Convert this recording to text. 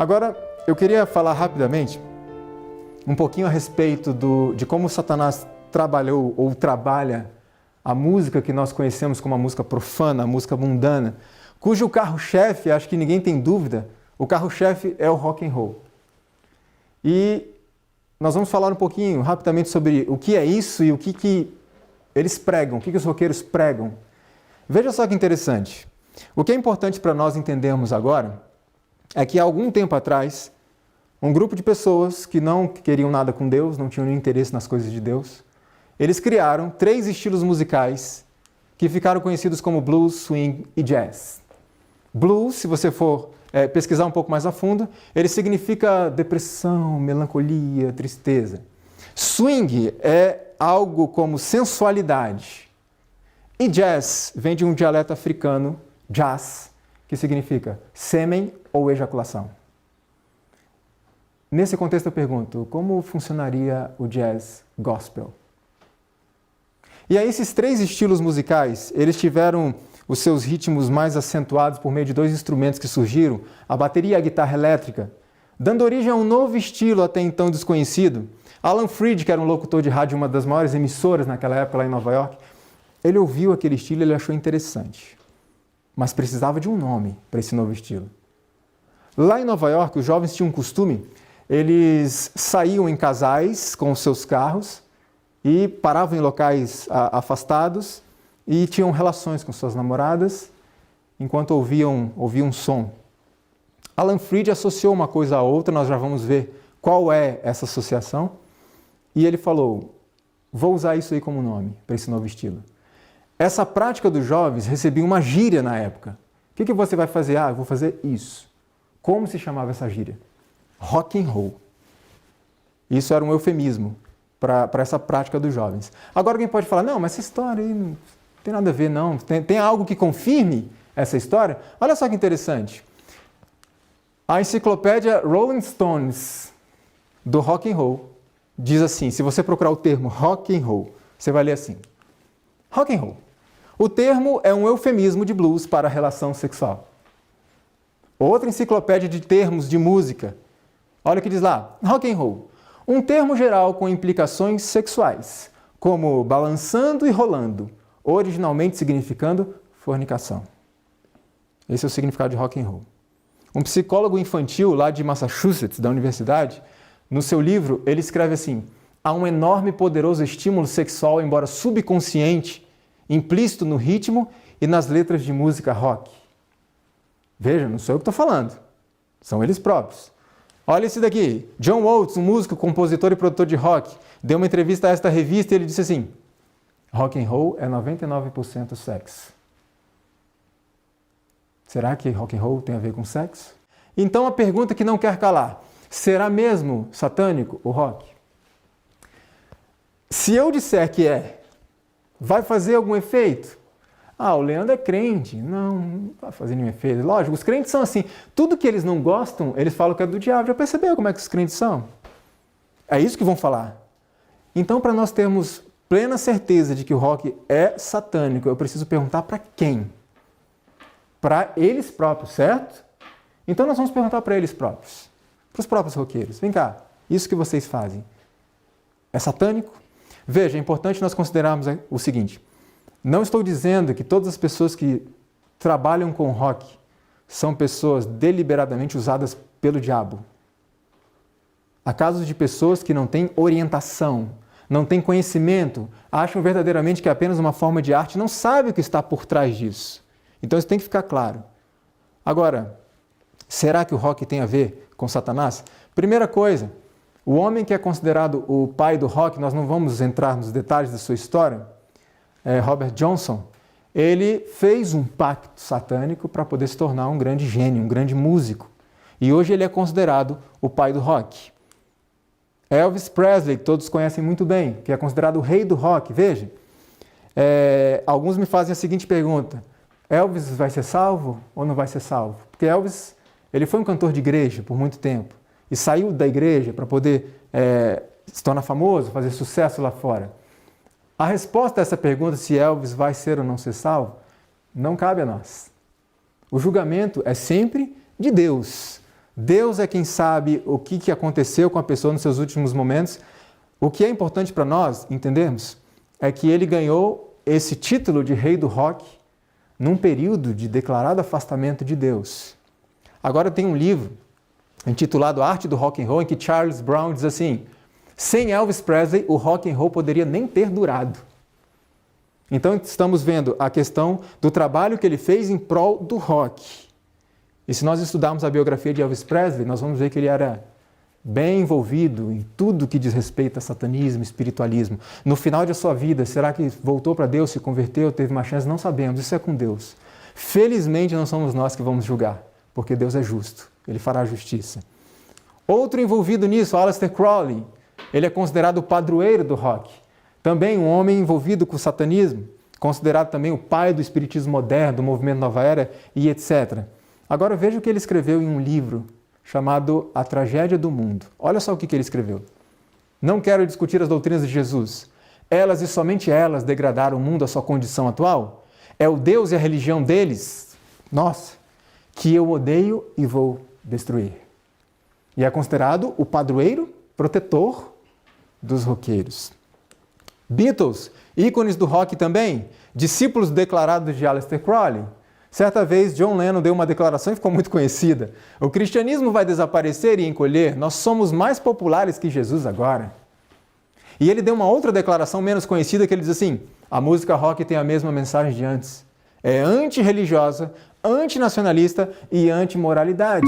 Agora, eu queria falar rapidamente um pouquinho a respeito de como Satanás trabalhou ou trabalha a música que nós conhecemos como a música profana, a música mundana, cujo carro-chefe, acho que ninguém tem dúvida, o carro-chefe é o rock and roll. E nós vamos falar um pouquinho rapidamente sobre o que é isso e o que eles pregam, o que os roqueiros pregam. Veja só que interessante. O que é importante para nós entendermos agora é que há algum tempo atrás, um grupo de pessoas que não queriam nada com Deus, não tinham nenhum interesse nas coisas de Deus, eles criaram 3 estilos musicais que ficaram conhecidos como blues, swing e jazz. Blues, se você for pesquisar um pouco mais a fundo, ele significa depressão, melancolia, tristeza. Swing é algo como sensualidade. E jazz vem de um dialeto africano, jazz, que significa sêmen ou ejaculação. Nesse contexto eu pergunto, como funcionaria o jazz gospel? E aí esses 3 estilos musicais, eles tiveram os seus ritmos mais acentuados por meio de 2 instrumentos que surgiram, a bateria e a guitarra elétrica, dando origem a um novo estilo até então desconhecido. Alan Freed, que era um locutor de rádio, uma das maiores emissoras naquela época lá em Nova York, ele ouviu aquele estilo e ele achou interessante, mas precisava de um nome para esse novo estilo. Lá em Nova York, os jovens tinham um costume, eles saíam em casais com os seus carros e paravam em locais afastados e tinham relações com suas namoradas enquanto ouviam um som. Alan Freed associou uma coisa à outra, nós já vamos ver qual é essa associação, e ele falou, vou usar isso aí como nome para esse novo estilo. Essa prática dos jovens recebia uma gíria na época. O que você vai fazer? Eu vou fazer isso. Como se chamava essa gíria? Rock and roll. Isso era um eufemismo para essa prática dos jovens. Agora alguém pode falar, não, mas essa história aí não tem nada a ver, não. Tem algo que confirme essa história? Olha só que interessante. A enciclopédia Rolling Stones do rock and roll diz assim, se você procurar o termo rock and roll, você vai ler assim, rock and roll. O termo é um eufemismo de blues para a relação sexual. Outra enciclopédia de termos de música, olha o que diz lá, rock and roll. Um termo geral com implicações sexuais, como balançando e rolando, originalmente significando fornicação. Esse é o significado de rock and roll. Um psicólogo infantil lá de Massachusetts, da universidade, no seu livro, ele escreve assim, há um enorme e poderoso estímulo sexual, embora subconsciente, implícito no ritmo e nas letras de música rock. Veja, não sou eu que estou falando, são eles próprios. Olha esse daqui, John Oates, um músico, compositor e produtor de rock, deu uma entrevista a esta revista e ele disse assim, rock and roll é 99% sexo. Será que rock and roll tem a ver com sexo? Então a pergunta que não quer calar, será mesmo satânico o rock? Se eu disser que vai fazer algum efeito? O Leandro é crente. Não vai fazer nenhum efeito. Lógico, os crentes são assim. Tudo que eles não gostam, eles falam que é do diabo. Já percebeu como é que os crentes são? É isso que vão falar. Então, para nós termos plena certeza de que o rock é satânico, eu preciso perguntar para quem? Para eles próprios, certo? Então nós vamos perguntar para eles próprios. Para os próprios roqueiros. Vem cá, isso que vocês fazem é satânico? Veja, é importante nós considerarmos o seguinte. Não estou dizendo que todas as pessoas que trabalham com rock são pessoas deliberadamente usadas pelo diabo. Há casos de pessoas que não têm orientação, não têm conhecimento, acham verdadeiramente que é apenas uma forma de arte, não sabem o que está por trás disso. Então isso tem que ficar claro. Agora, será que o rock tem a ver com Satanás? Primeira coisa, o homem que é considerado o pai do rock, nós não vamos entrar nos detalhes da sua história, Robert Johnson, ele fez um pacto satânico para poder se tornar um grande gênio, um grande músico. E hoje ele é considerado o pai do rock. Elvis Presley, que todos conhecem muito bem, que é considerado o rei do rock. Veja, alguns me fazem a seguinte pergunta, Elvis vai ser salvo ou não vai ser salvo? Porque Elvis, ele foi um cantor de igreja por muito tempo e saiu da igreja para poder se tornar famoso, fazer sucesso lá fora. A resposta a essa pergunta, se Elvis vai ser ou não ser salvo, não cabe a nós. O julgamento é sempre de Deus. Deus é quem sabe o que aconteceu com a pessoa nos seus últimos momentos. O que é importante para nós entendermos é que ele ganhou esse título de rei do rock num período de declarado afastamento de Deus. Agora tem um livro intitulado Arte do Rock and Roll, em que Charles Brown diz assim: sem Elvis Presley, o rock and roll poderia nem ter durado. Então estamos vendo a questão do trabalho que ele fez em prol do rock. E se nós estudarmos a biografia de Elvis Presley, nós vamos ver que ele era bem envolvido em tudo que diz respeito a satanismo, espiritualismo. No final de sua vida, será que voltou para Deus, se converteu, teve uma chance? Não sabemos, isso é com Deus. Felizmente não somos nós que vamos julgar, porque Deus é justo, Ele fará justiça. Outro envolvido nisso, Aleister Crowley, ele é considerado o padroeiro do rock. Também um homem envolvido com o satanismo, considerado também o pai do espiritismo moderno, do movimento Nova Era e etc. Agora veja o que ele escreveu em um livro chamado A Tragédia do Mundo. Olha só o que ele escreveu. Não quero discutir as doutrinas de Jesus. Elas e somente elas degradaram o mundo à sua condição atual? É o Deus e a religião deles, nossa, que eu odeio e vou destruir. E é considerado o padroeiro protetor dos roqueiros. Beatles, ícones do rock também, discípulos declarados de Aleister Crowley. Certa vez, John Lennon deu uma declaração e ficou muito conhecida. O cristianismo vai desaparecer e encolher, nós somos mais populares que Jesus agora. E ele deu uma outra declaração menos conhecida que ele diz assim: a música rock tem a mesma mensagem de antes. É antirreligiosa, antinacionalista e antimoralidade.